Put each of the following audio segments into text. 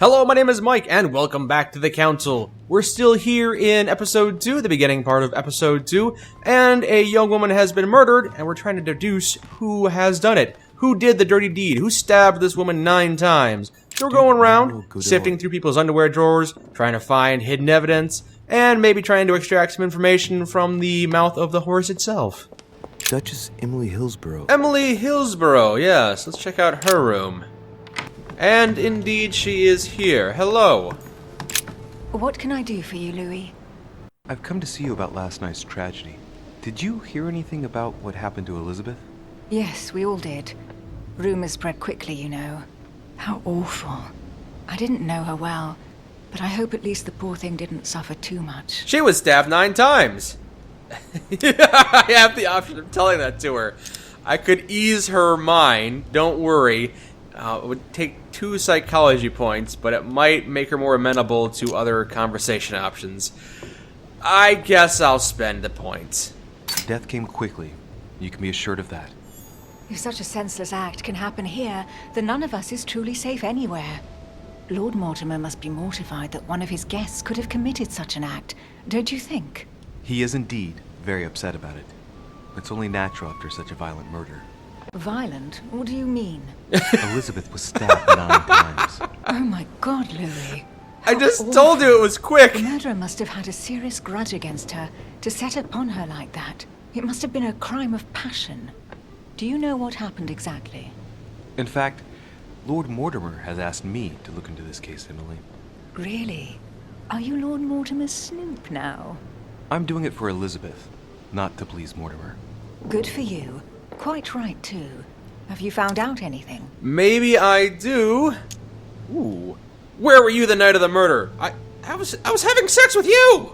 Hello, my name is Mike, and welcome back to the Council. We're still here in Episode 2, the beginning part of Episode 2, and a young woman has been murdered, and we're trying to deduce who has done it. Who did the dirty deed? Who stabbed this woman 9 times? So we're going around, sifting through people's underwear drawers, trying to find hidden evidence, and maybe trying to extract some information from the mouth of the horse itself. Duchess Emily Hillsborough. Emily Hillsborough, yes. Let's check out her room. And indeed she is here. Hello. What can I do for you, Louis? I've come to see you about last night's tragedy. Did you hear anything about what happened to Elizabeth? Yes, we all did. Rumors spread quickly, you know. How awful. I didn't know her well, but I hope at least the poor thing didn't suffer too much. She was stabbed 9 times. I have the option of telling that to her. I could ease her mind, don't worry. It would take 2 psychology points, but it might make her more amenable to other conversation options. I guess I'll spend the points. Death came quickly. You can be assured of that. If such a senseless act can happen here, then none of us is truly safe anywhere. Lord Mortimer must be mortified that one of his guests could have committed such an act, don't you think? He is indeed very upset about it. It's only natural after such a violent murder. Violent? What do you mean? Elizabeth was stabbed 9 times. Oh my God, Louis. I just told you it was quick. The murderer must have had a serious grudge against her to set upon her like that. It must have been a crime of passion. Do you know what happened exactly? In fact, Lord Mortimer has asked me to look into this case, Emily. Really? Are you Lord Mortimer's snoop now? I'm doing it for Elizabeth, not to please Mortimer. Good for you. Quite right, too. Have you found out anything? Maybe I do. Ooh. Where were you the night of the murder? I was having sex with you!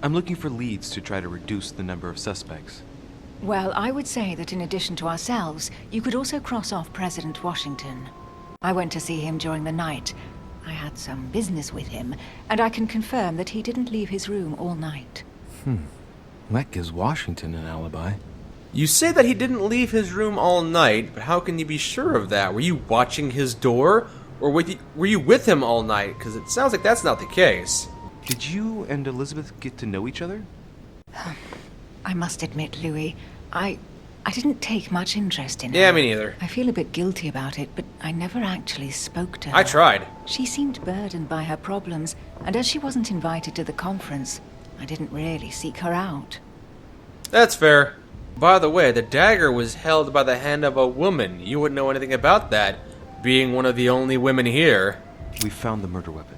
I'm looking for leads to try to reduce the number of suspects. Well, I would say that in addition to ourselves, you could also cross off President Washington. I went to see him during the night. I had some business with him, and I can confirm that he didn't leave his room all night. That gives Washington an alibi. You say that he didn't leave his room all night, but how can you be sure of that? Were you watching his door? Or were you with him all night? Because it sounds like that's not the case. Did you and Elizabeth get to know each other? I must admit, Louis, I didn't take much interest in her. Yeah, me neither. I feel a bit guilty about it, but I never actually spoke to her. I tried. She seemed burdened by her problems, and as she wasn't invited to the conference, I didn't really seek her out. That's fair. By the way, the dagger was held by the hand of a woman. You wouldn't know anything about that, being one of the only women here. We found the murder weapon.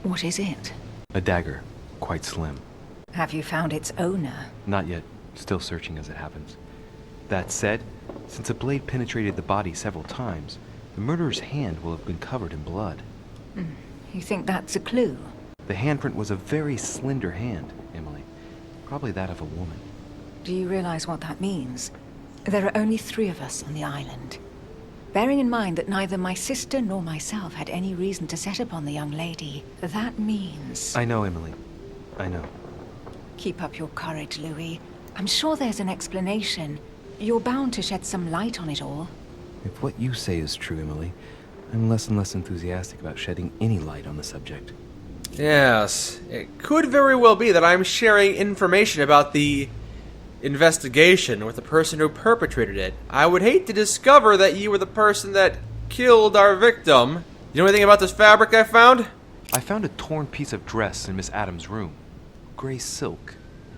What is it? A dagger. Quite slim. Have you found its owner? Not yet. Still searching as it happens. That said, since the blade penetrated the body several times, the murderer's hand will have been covered in blood. You think that's a clue? The handprint was a very slender hand, Emily. Probably that of a woman. Do you realize what that means? There are only 3 of us on the island. Bearing in mind that neither my sister nor myself had any reason to set upon the young lady, that means... I know, Emily. I know. Keep up your courage, Louis. I'm sure there's an explanation. You're bound to shed some light on it all. If what you say is true, Emily, I'm less and less enthusiastic about shedding any light on the subject. Yes, it could very well be that I'm sharing information about the investigation with the person who perpetrated it. I would hate to discover that you were the person that killed our victim. You know anything about this fabric I found? I found a torn piece of dress in Miss Adams' room. Gray silk.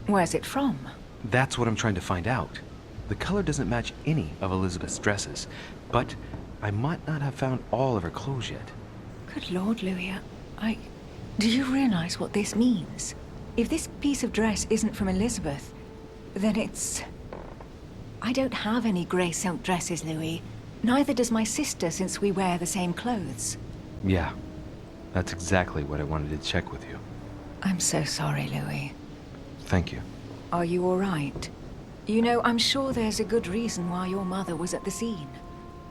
Where's it from? That's what I'm trying to find out. The color doesn't match any of Elizabeth's dresses, but I might not have found all of her clothes yet. Good Lord, Louis, do you realize what this means? If this piece of dress isn't from Elizabeth, then it's... I don't have any grey silk dresses, Louis. Neither does my sister, since we wear the same clothes. Yeah, that's exactly what I wanted to check with you. I'm so sorry, Louis. Thank you. Are you all right? You know, I'm sure there's a good reason why your mother was at the scene.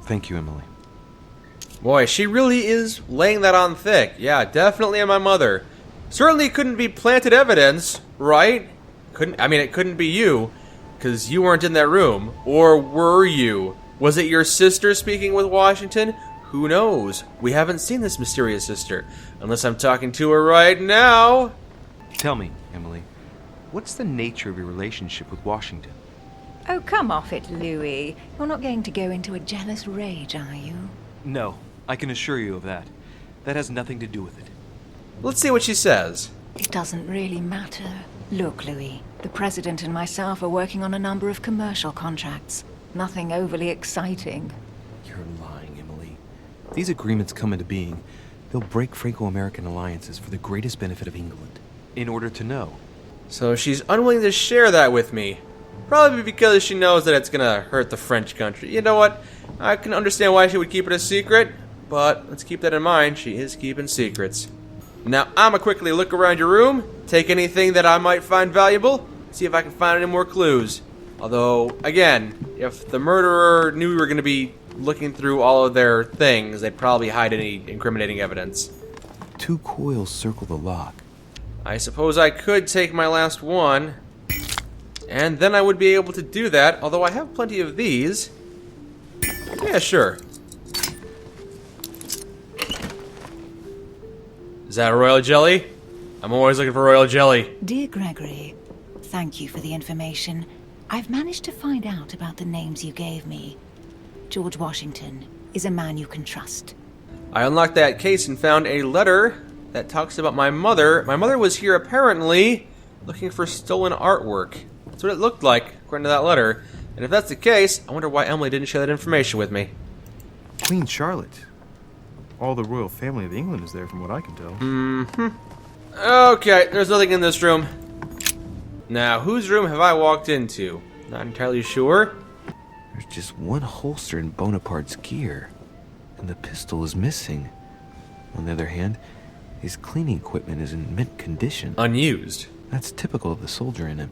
Thank you, Emily. Boy, she really is laying that on thick. Yeah, definitely my mother. Certainly couldn't be planted evidence, right? It couldn't be you, because you weren't in that room. Or were you? Was it your sister speaking with Washington? Who knows? We haven't seen this mysterious sister, unless I'm talking to her right now. Tell me, Emily, what's the nature of your relationship with Washington? Oh, come off it, Louis. You're not going to go into a jealous rage, are you? No, I can assure you of that. That has nothing to do with it. Let's see what she says. It doesn't really matter. Look, Louis, the President and myself are working on a number of commercial contracts. Nothing overly exciting. You're lying, Emily. If these agreements come into being, they'll break Franco-American alliances for the greatest benefit of England. In order to know. So she's unwilling to share that with me. Probably because she knows that it's gonna hurt the French country. You know what? I can understand why she would keep it a secret, but let's keep that in mind. She is keeping secrets. Now, I'ma quickly look around your room, take anything that I might find valuable, see if I can find any more clues. Although, again, if the murderer knew we were gonna be looking through all of their things, they'd probably hide any incriminating evidence. 2 coils circle the lock. I suppose I could take my last one, and then I would be able to do that, although I have plenty of these. Yeah, sure. Is that a royal jelly? I'm always looking for royal jelly. Dear Gregory, thank you for the information. I've managed to find out about the names you gave me. George Washington is a man you can trust. I unlocked that case and found a letter that talks about my mother. My mother was here apparently looking for stolen artwork. That's what it looked like, according to that letter. And if that's the case, I wonder why Emily didn't share that information with me. Queen Charlotte. All the royal family of England is there from what I can tell. Okay, there's nothing in this room. Now, whose room have I walked into? Not entirely sure. There's just one holster in Bonaparte's gear, and the pistol is missing. On the other hand, his cleaning equipment is in mint condition. Unused. That's typical of the soldier in him.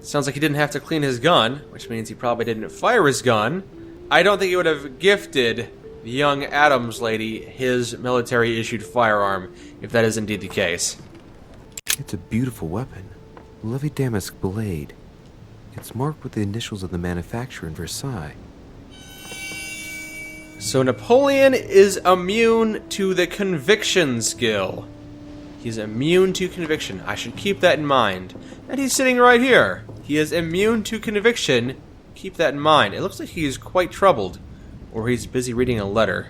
Sounds like he didn't have to clean his gun, which means he probably didn't fire his gun. I don't think he would have gifted the young Adams lady his military-issued firearm, if that is indeed the case. It's a beautiful weapon. Lovely damask blade. It's marked with the initials of the manufacturer in Versailles. So Napoleon is immune to the conviction skill. He's immune to conviction. I should keep that in mind. And he's sitting right here. He is immune to conviction. Keep that in mind. It looks like he's quite troubled. Or he's busy reading a letter.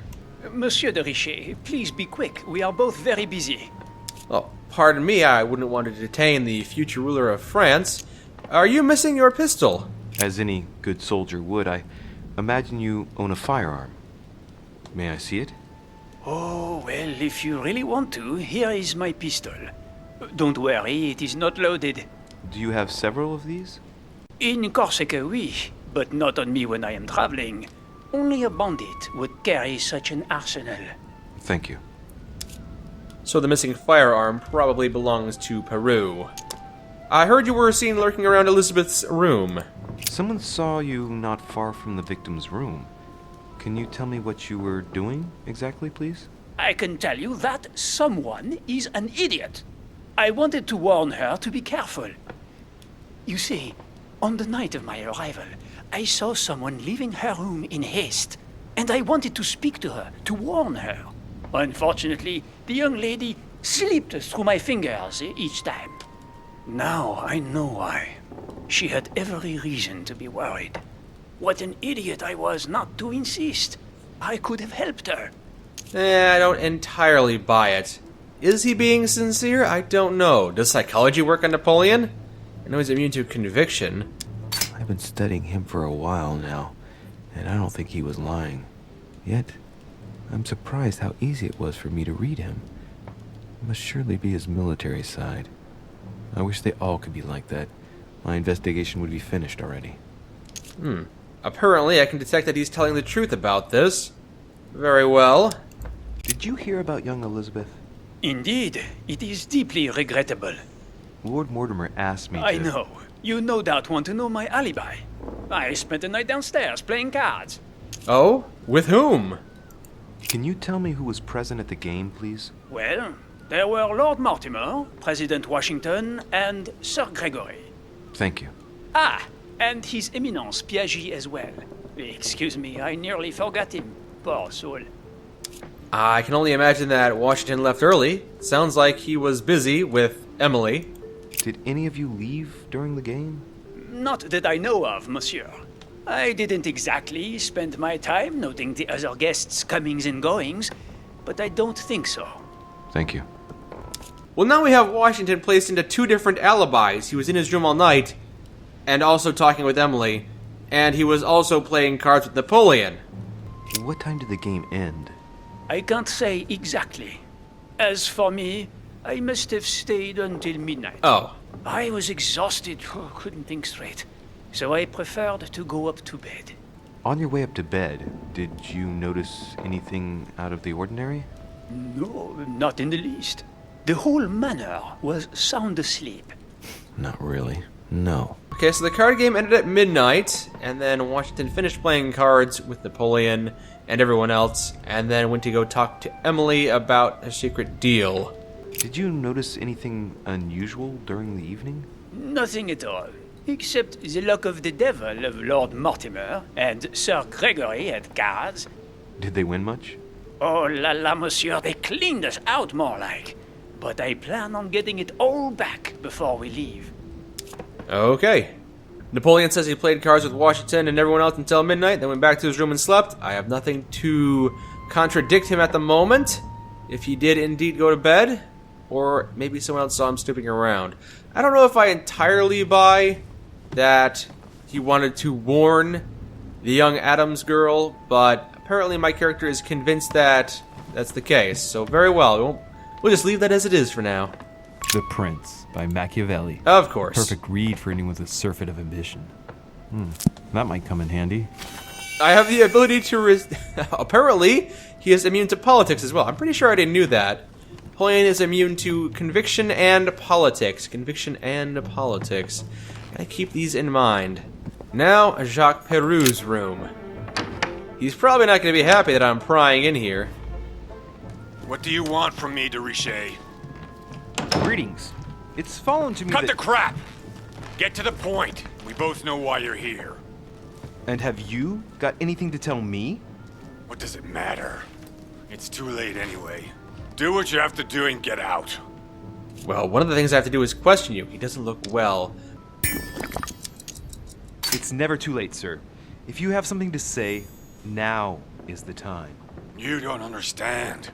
Monsieur de Richet, please be quick. We are both very busy. Well, pardon me, I wouldn't want to detain the future ruler of France. Are you missing your pistol? As any good soldier would, I imagine you own a firearm. May I see it? Oh, well, if you really want to, here is my pistol. Don't worry, it is not loaded. Do you have several of these? In Corsica, oui, but not on me when I am traveling. Only a bandit would carry such an arsenal. Thank you. So the missing firearm probably belongs to Peru. I heard you were seen lurking around Elizabeth's room. Someone saw you not far from the victim's room. Can you tell me what you were doing exactly, please? I can tell you that someone is an idiot. I wanted to warn her to be careful. You see, on the night of my arrival, I saw someone leaving her room in haste, and I wanted to speak to her, to warn her. Unfortunately, the young lady slipped through my fingers each time. Now I know why. She had every reason to be worried. What an idiot I was not to insist. I could have helped her. I don't entirely buy it. Is he being sincere? I don't know. Does psychology work on Napoleon? I know he's immune to conviction. I've been studying him for a while now, and I don't think he was lying. Yet, I'm surprised how easy it was for me to read him. It must surely be his military side. I wish they all could be like that. My investigation would be finished already. Apparently, I can detect that he's telling the truth about this. Very well. Did you hear about young Elizabeth? Indeed, it is deeply regrettable. Lord Mortimer asked me to... I know. You no doubt want to know my alibi. I spent the night downstairs playing cards. Oh? With whom? Can you tell me who was present at the game, please? Well, there were Lord Mortimer, President Washington, and Sir Gregory. Thank you. Ah, and His Eminence Piaget as well. Excuse me, I nearly forgot him. Poor soul. I can only imagine that Washington left early. Sounds like he was busy with Emily. Did any of you leave during the game? Not that I know of, monsieur. I didn't exactly spend my time noting the other guests' comings and goings, but I don't think so. Thank you. Well, now we have Washington placed into two different alibis. He was in his room all night, and also talking with Emily, and he was also playing cards with Napoleon. What time did the game end? I can't say exactly. As for me, I must have stayed until midnight. Oh. I was exhausted, couldn't think straight, so I preferred to go up to bed. On your way up to bed, did you notice anything out of the ordinary? No, not in the least. The whole manor was sound asleep. Not really. No. Okay, so the card game ended at midnight, and then Washington finished playing cards with Napoleon and everyone else, and then went to go talk to Emily about a secret deal. Did you notice anything unusual during the evening? Nothing at all, except the luck of the devil of Lord Mortimer and Sir Gregory at cards. Did they win much? Oh la la, monsieur, they cleaned us out more like. But I plan on getting it all back before we leave. Okay. Napoleon says he played cards with Washington and everyone else until midnight, then went back to his room and slept. I have nothing to contradict him at the moment. If he did indeed go to bed, or maybe someone else saw him snooping around. I don't know if I entirely buy that he wanted to warn the young Adams girl, but apparently my character is convinced that that's the case. So very well, we'll just leave that as it is for now. The Prince by Machiavelli. Of course. Perfect read for anyone with a surfeit of ambition. That might come in handy. I have the ability to apparently, he is immune to politics as well. I'm pretty sure I didn't knew that. Napoleon is immune to conviction and politics. Conviction and politics. Gotta keep these in mind. Now, Jacques Perou's room. He's probably not gonna be happy that I'm prying in here. What do you want from me, de Richet? Greetings. It's fallen to me Cut that... the crap! Get to the point. We both know why you're here. And have you got anything to tell me? What does it matter? It's too late anyway. Do what you have to do and get out. Well, one of the things I have to do is question you. He doesn't look well. It's never too late, sir. If you have something to say, now is the time. You don't understand.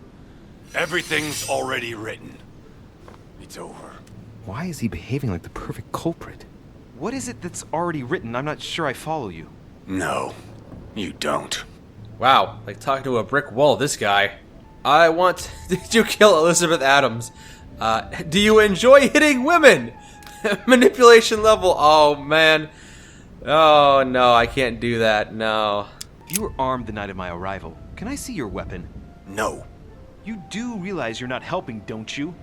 Everything's already written. It's over. Why is he behaving like the perfect culprit? What is it that's already written? I'm not sure I follow you. No, you don't. Wow, like talking to a brick wall, this guy. I want... Did you kill Elizabeth Adams? Do you enjoy hitting women? Manipulation level, oh man. Oh no, I can't do that, no. You were armed the night of my arrival. Can I see your weapon? No. You do realize you're not helping, don't you?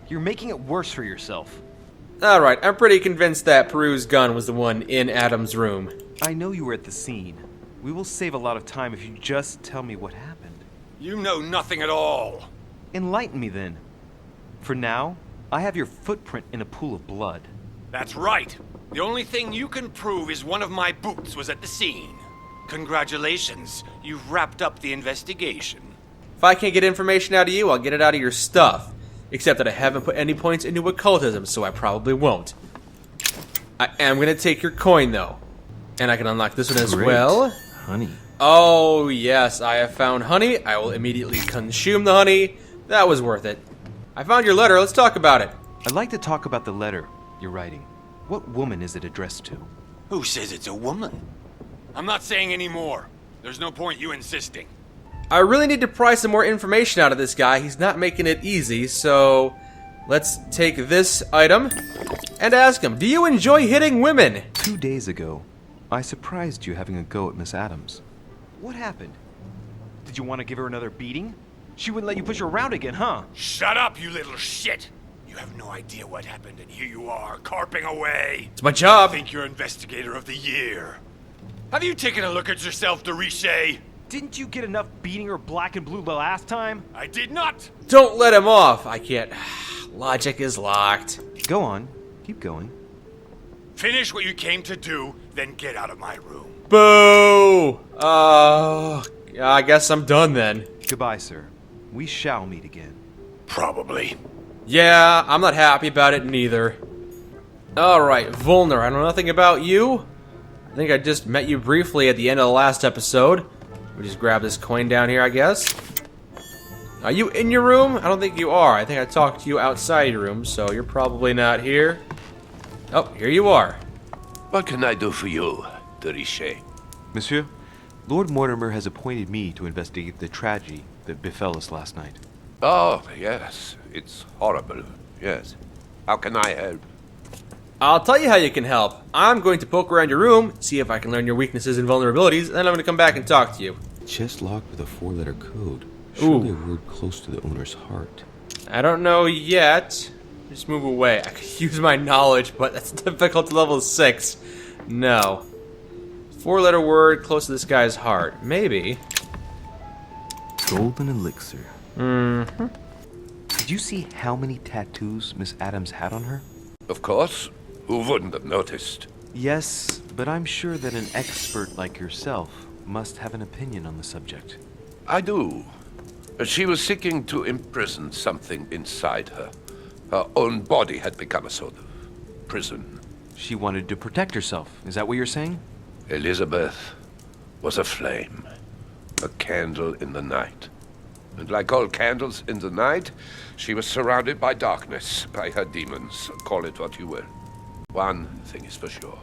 You're making it worse for yourself. Alright, I'm pretty convinced that Perou's gun was the one in Adams' room. I know you were at the scene. We will save a lot of time if you just tell me what happened. You know nothing at all. Enlighten me then. For now, I have your footprint in a pool of blood. That's right. The only thing you can prove is one of my boots was at the scene. Congratulations, you've wrapped up the investigation. If I can't get information out of you, I'll get it out of your stuff. Except that I haven't put any points into occultism, so I probably won't. I am going to take your coin, though. And I can unlock this one as Great. well. Honey. Oh, yes, I have found honey. I will immediately consume the honey. That was worth it. I found your letter. Let's talk about it. I'd like to talk about the letter you're writing. What woman is it addressed to? Who says it's a woman? I'm not saying any more. There's no point you insisting. I really need to pry some more information out of this guy. He's not making it easy, so let's take this item and ask him, do you enjoy hitting women? 2 days ago, I surprised you having a go at Miss Adams. What happened? Did you want to give her another beating? She wouldn't let you push her around again, huh? Shut up, you little shit! You have no idea what happened, and here you are, carping away. It's my job. I think you're investigator of the year. Have you taken a look at yourself, de Richet? Didn't you get enough beating her black and blue the last time? I did not. Don't let him off. I can't. Logic is locked. Go on. Keep going. Finish what you came to do, then get out of my room. Boo! Oh, I guess I'm done then. Goodbye, sir. We shall meet again. Probably. Yeah, I'm not happy about it neither. Alright, Bull Nur, I know nothing about you. I think I just met you briefly at the end of the last episode. We just grab this coin down here, I guess. Are you in your room? I don't think you are. I think I talked to you outside your room, so you're probably not here. Oh, here you are. What can I do for you, de Richet? Monsieur, Lord Mortimer has appointed me to investigate the tragedy that befell us last night. Oh, yes. It's horrible. Yes. How can I help? I'll tell you how you can help. I'm going to poke around your room, see if I can learn your weaknesses and vulnerabilities, and then I'm going to come back and talk to you. Chest locked with a 4-letter code. Surely a word close to the owner's heart. I don't know yet. Just move away. I could use my knowledge, but that's difficult to level 6. No. 4-letter word close to this guy's heart. Maybe. Golden elixir. Mm-hmm. Did you see how many tattoos Miss Adams had on her? Of course. Who wouldn't have noticed? Yes, but I'm sure that an expert like yourself must have an opinion on the subject. I do. She was seeking to imprison something inside her. Her own body had become a sort of prison. She wanted to protect herself. Is that what you're saying? Elizabeth was a flame. A candle in the night. And like all candles in the night, she was surrounded by darkness, by her demons. Call it what you will. One thing is for sure.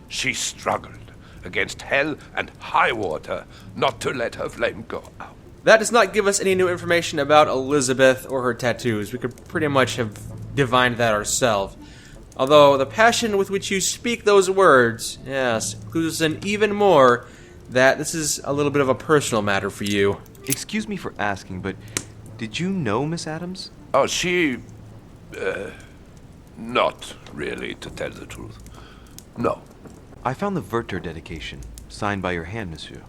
She struggled against hell and high water not to let her flame go out. That does not give us any new information about Elizabeth or her tattoos. We could pretty much have divined that ourselves. Although the passion with which you speak those words, yes, clues us in even more that this is a little bit of a personal matter for you. Excuse me for asking, but did you know Miss Adams? Oh, she... not really, to tell the truth. No. I found the Werther dedication, signed by your hand, monsieur.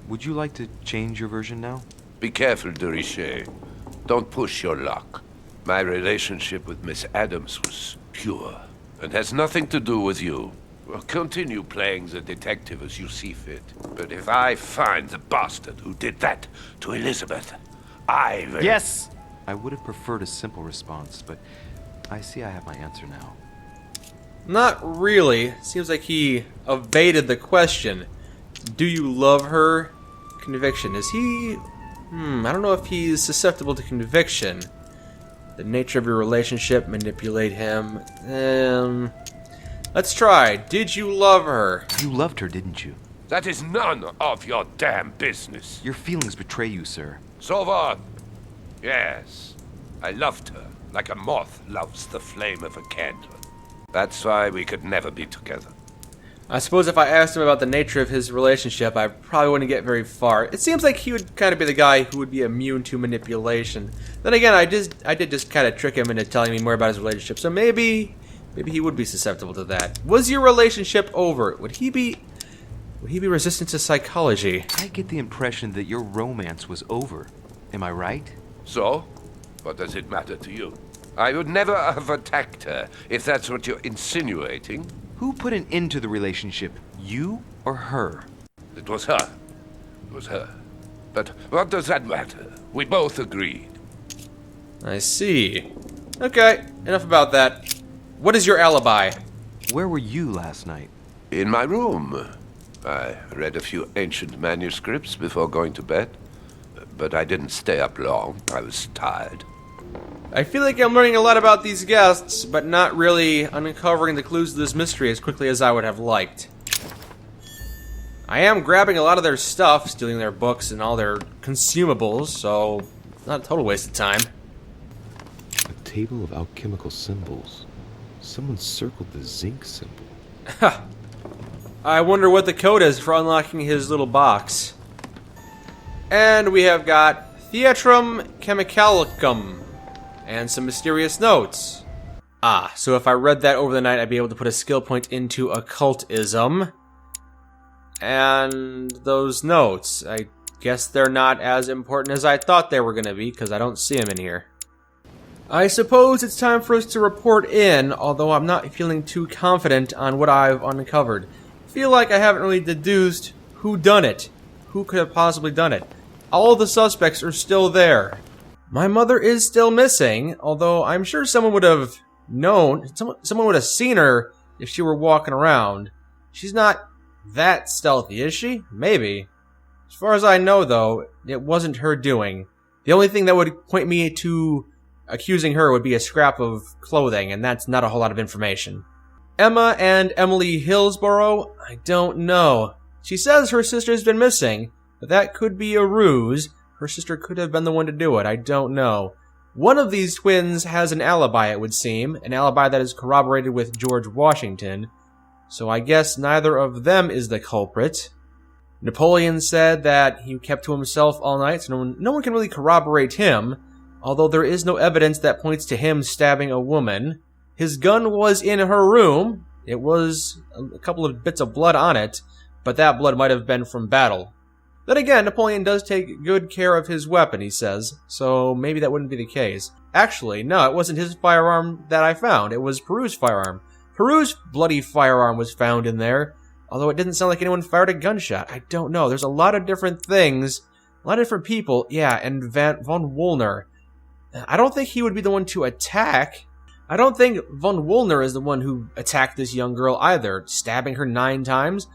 Would you like to change your version now? Be careful, de Richet. Don't push your luck. My relationship with Miss Adams was pure, and has nothing to do with you. Well, continue playing the detective as you see fit. But if I find the bastard who did that to Elizabeth, I will... Yes! I would have preferred a simple response, but I see I have my answer now. Not really. Seems like he evaded the question. Do you love her? Conviction. Is he... I don't know if he's susceptible to conviction. The nature of your relationship, manipulate him. Let's try. Did you love her? You loved her, didn't you? That is none of your damn business. Your feelings betray you, sir. So what? Yes, I loved her, like a moth loves the flame of a candle. That's why we could never be together. I suppose if I asked him about the nature of his relationship, I probably wouldn't get very far. It seems like he would kind of be the guy who would be immune to manipulation. Then again, I did just kind of trick him into telling me more about his relationship, so maybe he would be susceptible to that. Was your relationship over? Would he be resistant to psychology? I get the impression that your romance was over. Am I right? So? What does it matter to you? I would never have attacked her, if that's what you're insinuating. Who put an end to the relationship? You or her? It was her. It was her. But what does that matter? We both agreed. I see. Okay, enough about that. What is your alibi? Where were you last night? In my room. I read a few ancient manuscripts before going to bed. But I didn't stay up long. I was tired. I feel like I'm learning a lot about these guests, but not really uncovering the clues to this mystery as quickly as I would have liked. I am grabbing a lot of their stuff, stealing their books and all their consumables, so it's not a total waste of time. A table of alchemical symbols. Someone circled the zinc symbol. I wonder what the code is for unlocking his little box. And we have got Theatrum Chemicalicum. And some mysterious notes. Ah, so if I read that over the night, I'd be able to put a skill point into occultism. And those notes, I guess they're not as important as I thought they were going to be, because I don't see them in here. I suppose it's time for us to report in, although I'm not feeling too confident on what I've uncovered. I feel like I haven't really deduced who done it. Who could have possibly done it? All the suspects are still there. My mother is still missing, although I'm sure someone would have known, someone would have seen her if she were walking around. She's not that stealthy, is she? Maybe. As far as I know, though, it wasn't her doing. The only thing that would point me to accusing her would be a scrap of clothing, and that's not a whole lot of information. Emma and Emily Hillsborough? I don't know. She says her sister's been missing, but that could be a ruse. Her sister could have been the one to do it, I don't know. One of these twins has an alibi, it would seem, an alibi that is corroborated with George Washington, so I guess neither of them is the culprit. Napoleon said that he kept to himself all night, so no one can really corroborate him, although there is no evidence that points to him stabbing a woman. His gun was in her room. It was a couple of bits of blood on it, but that blood might have been from battle. Then again, Napoleon does take good care of his weapon, he says, so maybe that wouldn't be the case. Actually, no, it wasn't his firearm that I found. It was Peru's firearm. Peru's bloody firearm was found in there, although it didn't sound like anyone fired a gunshot. I don't know. There's a lot of different things, a lot of different people. Yeah, and von Woolner. I don't think he would be the one to attack. I don't think von Woolner is the one who attacked this young girl either, stabbing her 9 times.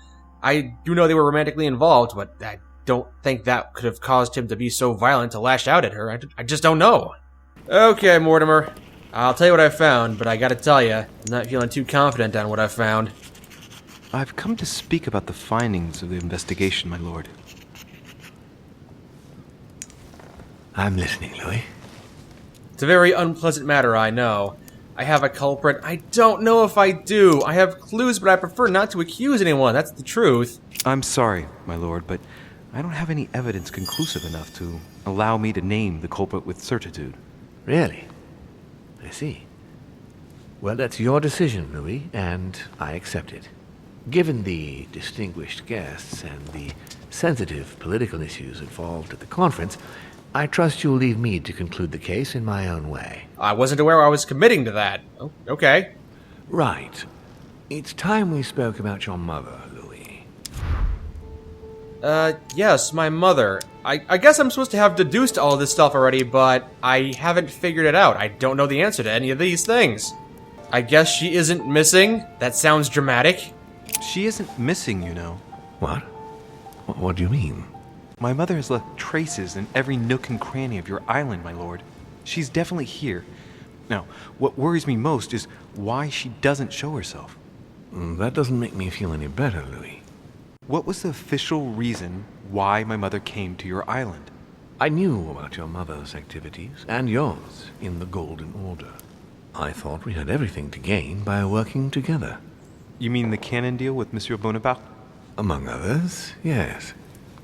I do know they were romantically involved, but I don't think that could have caused him to be so violent to lash out at her. I just don't know. Okay, Mortimer. I'll tell you what I found, but I gotta tell you, I'm not feeling too confident on what I found. I've come to speak about the findings of the investigation, my lord. I'm listening, Louis. It's a very unpleasant matter, I know. I have a culprit. I don't know if I do. I have clues, but I prefer not to accuse anyone. That's the truth. I'm sorry, my lord, but I don't have any evidence conclusive enough to allow me to name the culprit with certitude. Really? I see. Well, that's your decision, Louis, and I accept it. Given the distinguished guests and the sensitive political issues involved at the conference, I trust you'll leave me to conclude the case in my own way. I wasn't aware I was committing to that. Oh, okay. Right. It's time we spoke about your mother, Louis. Yes, my mother. I guess I'm supposed to have deduced all this stuff already, but I haven't figured it out. I don't know the answer to any of these things. I guess she isn't missing? That sounds dramatic. She isn't missing, you know. What? What do you mean? My mother has left traces in every nook and cranny of your island, my lord. She's definitely here. Now, what worries me most is why she doesn't show herself. That doesn't make me feel any better, Louis. What was the official reason why my mother came to your island? I knew about your mother's activities, and yours, in the Golden Order. I thought we had everything to gain by working together. You mean the cannon deal with Monsieur Bonaparte? Among others, yes.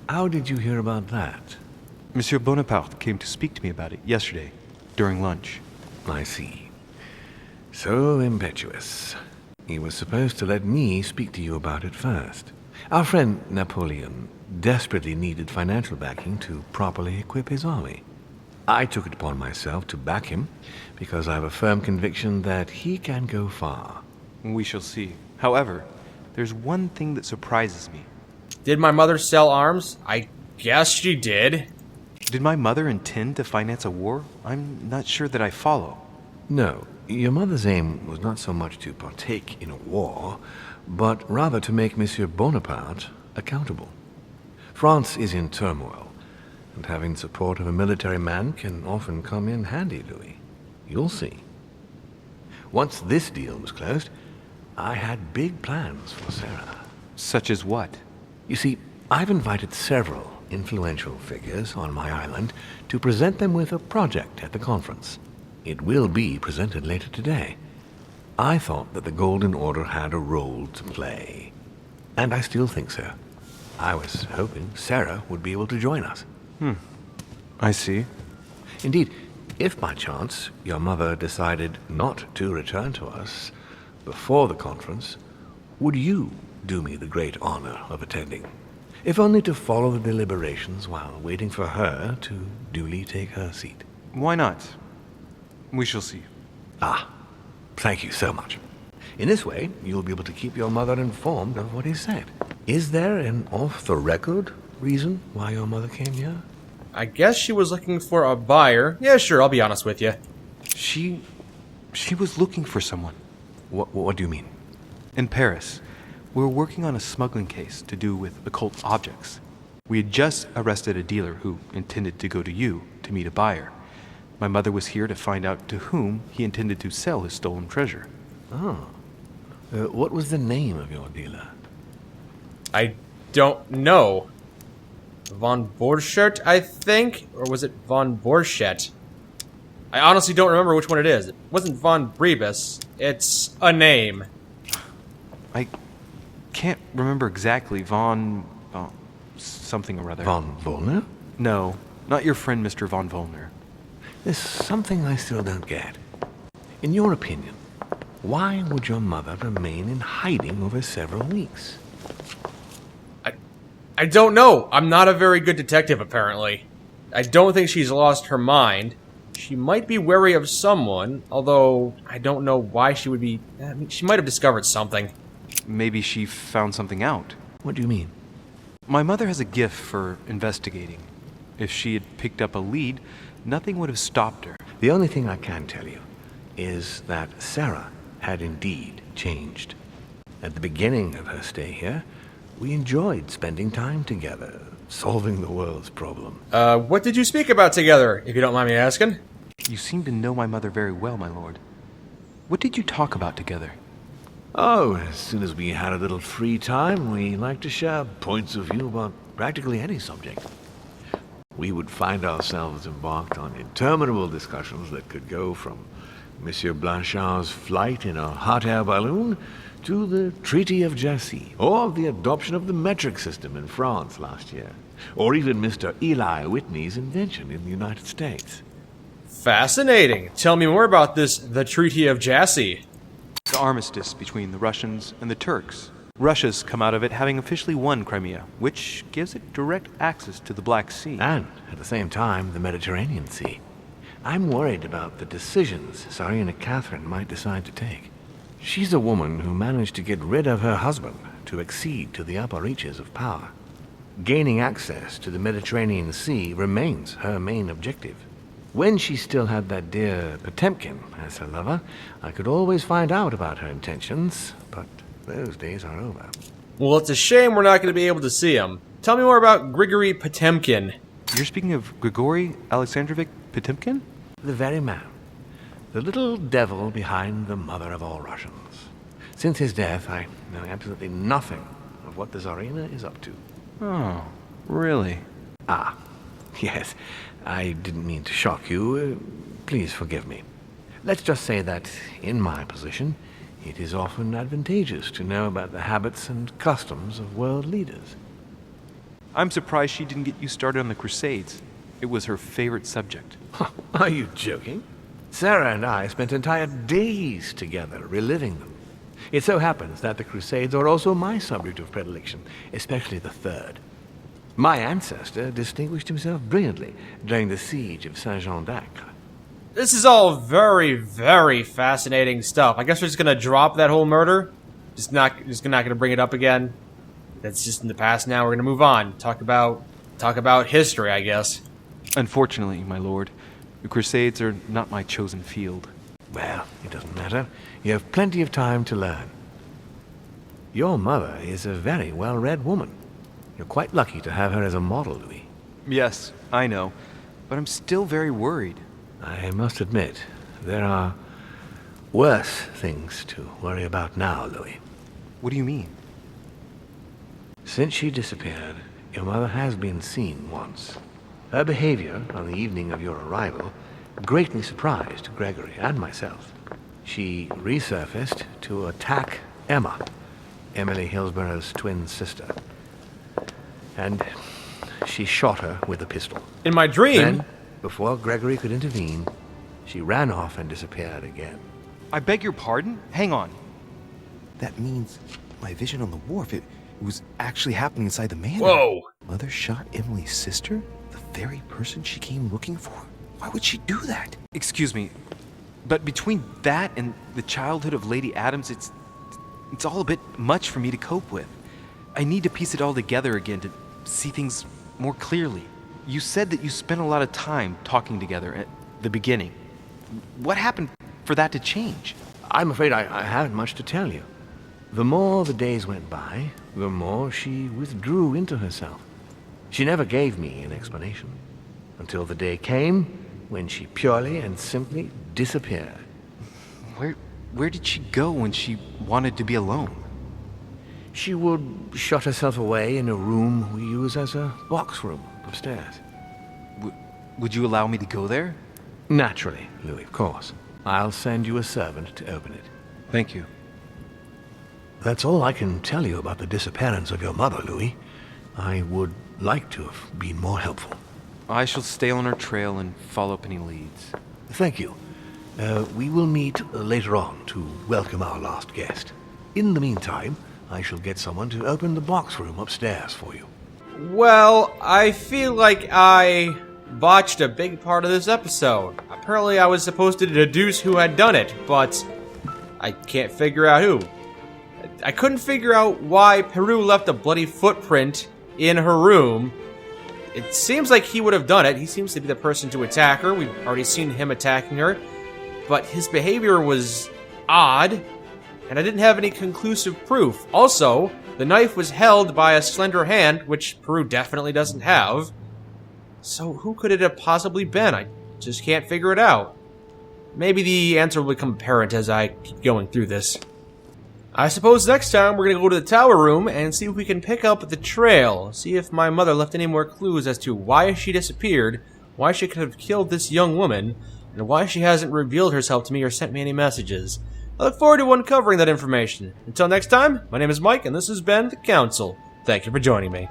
How did you hear about that? Monsieur Bonaparte came to speak to me about it yesterday, during lunch. I see. So impetuous. He was supposed to let me speak to you about it first. Our friend Napoleon desperately needed financial backing to properly equip his army. I took it upon myself to back him because I have a firm conviction that he can go far. We shall see. However, there's one thing that surprises me. Did my mother sell arms? I guess she did. Did my mother intend to finance a war? I'm not sure that I follow. No, your mother's aim was not so much to partake in a war, but rather to make Monsieur Bonaparte accountable. France is in turmoil, and having support of a military man can often come in handy, Louis. You'll see. Once this deal was closed, I had big plans for Sarah. Such as what? You see, I've invited several influential figures on my island to present them with a project at the conference. It will be presented later today. I thought that the Golden Order had a role to play, and I still think so. I was hoping Sarah would be able to join us. I see. Indeed, if by chance your mother decided not to return to us before the conference, would you do me the great honor of attending? If only to follow the deliberations while waiting for her to duly take her seat. Why not? We shall see. Ah, thank you so much. In this way, you'll be able to keep your mother informed of what is said. Is there an off-the-record reason why your mother came here? I guess she was looking for a buyer. Yeah, sure, I'll be honest with you. She was looking for someone. What do you mean? In Paris, we were working on a smuggling case to do with occult objects. We had just arrested a dealer who intended to go to you to meet a buyer. My mother was here to find out to whom he intended to sell his stolen treasure. Oh. What was the name of your dealer? I don't know. Von Borchardt, I think? Or was it Von Borchardt? I honestly don't remember which one it is. It wasn't Von Brebus. It's a name. I can't remember exactly. Something or other. Von Bull Nur? No, not your friend Mr. Von Volner. There's something I still don't get. In your opinion, why would your mother remain in hiding over several weeks? I don't know. I'm not a very good detective, apparently. I don't think she's lost her mind. She might be wary of someone, although I don't know why she would be... I mean, she might have discovered something. Maybe she found something out. What do you mean? My mother has a gift for investigating. If she had picked up a lead, nothing would have stopped her. The only thing I can tell you is that Sarah had indeed changed. At the beginning of her stay here, we enjoyed spending time together, solving the world's problem. What did you speak about together, if you don't mind me asking? You seem to know my mother very well, my lord. What did you talk about together? Oh, as soon as we had a little free time, we liked to share points of view about practically any subject. We would find ourselves embarked on interminable discussions that could go from Monsieur Blanchard's flight in a hot air balloon to the Treaty of Jassy, or the adoption of the metric system in France last year, or even Mr. Eli Whitney's invention in the United States. Fascinating. Tell me more about the Treaty of Jassy. The armistice between the Russians and the Turks. Russia's come out of it having officially won Crimea, which gives it direct access to the Black Sea. And, at the same time, the Mediterranean Sea. I'm worried about the decisions Tsarina Catherine might decide to take. She's a woman who managed to get rid of her husband to accede to the upper reaches of power. Gaining access to the Mediterranean Sea remains her main objective. When she still had that dear Potemkin as her lover, I could always find out about her intentions, but those days are over. Well, it's a shame we're not going to be able to see him. Tell me more about Grigory Potemkin. You're speaking of Grigory Alexandrovich Potemkin? The very man. The little devil behind the mother of all Russians. Since his death, I know absolutely nothing of what the Tsarina is up to. Oh, really? Ah, yes. I didn't mean to shock you. Please forgive me. Let's just say that, in my position, it is often advantageous to know about the habits and customs of world leaders. I'm surprised she didn't get you started on the Crusades. It was her favorite subject. Are you joking? Sarah and I spent entire days together reliving them. It so happens that the Crusades are also my subject of predilection, especially the Third. My ancestor distinguished himself brilliantly during the siege of Saint-Jean d'Acre. This is all very, very fascinating stuff. I guess we're just gonna drop that whole murder. Just not gonna bring it up again. That's just in the past now. We're gonna move on. Talk about history, I guess. Unfortunately, my lord, the Crusades are not my chosen field. Well, it doesn't matter. You have plenty of time to learn. Your mother is a very well-read woman. You're quite lucky to have her as a model, Louis. Yes, I know, but I'm still very worried. I must admit, there are worse things to worry about now, Louis. What do you mean? Since she disappeared, your mother has been seen once. Her behavior on the evening of your arrival greatly surprised Gregory and myself. She resurfaced to attack Emma, Emily Hillsborough's twin sister. And she shot her with a pistol. In my dream? Then, before Gregory could intervene, she ran off and disappeared again. I beg your pardon? Hang on. That means my vision on the wharf, it was actually happening inside the manor. Whoa! Mother shot Emily's sister? The very person she came looking for? Why would she do that? Excuse me, but between that and the childhood of Lady Adams, it's all a bit much for me to cope with. I need to piece it all together again to see things more clearly. You said that you spent a lot of time talking together at the beginning. What happened for that to change? I'm afraid I haven't much to tell you. The more the days went by, the more she withdrew into herself. She never gave me an explanation, until the day came when she purely and simply disappeared. Where did she go when she wanted to be alone? She would shut herself away in a room we use as a box room upstairs. Would you allow me to go there? Naturally, Louis, of course. I'll send you a servant to open it. Thank you. That's all I can tell you about the disappearance of your mother, Louis. I would like to have been more helpful. I shall stay on her trail and follow up any leads. Thank you. We will meet later on to welcome our last guest. In the meantime, I shall get someone to open the box room upstairs for you. Well, I feel like I botched a big part of this episode. Apparently I was supposed to deduce who had done it, but I can't figure out who. I couldn't figure out why Peru left a bloody footprint in her room. It seems like he would have done it. He seems to be the person to attack her. We've already seen him attacking her. But his behavior was odd, and I didn't have any conclusive proof. Also, the knife was held by a slender hand, which Peru definitely doesn't have. So who could it have possibly been? I just can't figure it out. Maybe the answer will become apparent as I keep going through this. I suppose next time we're going to go to the tower room and see if we can pick up the trail. See if my mother left any more clues as to why she disappeared, why she could have killed this young woman, and why she hasn't revealed herself to me or sent me any messages. I look forward to uncovering that information. Until next time, my name is Mike, and this has been The Council. Thank you for joining me.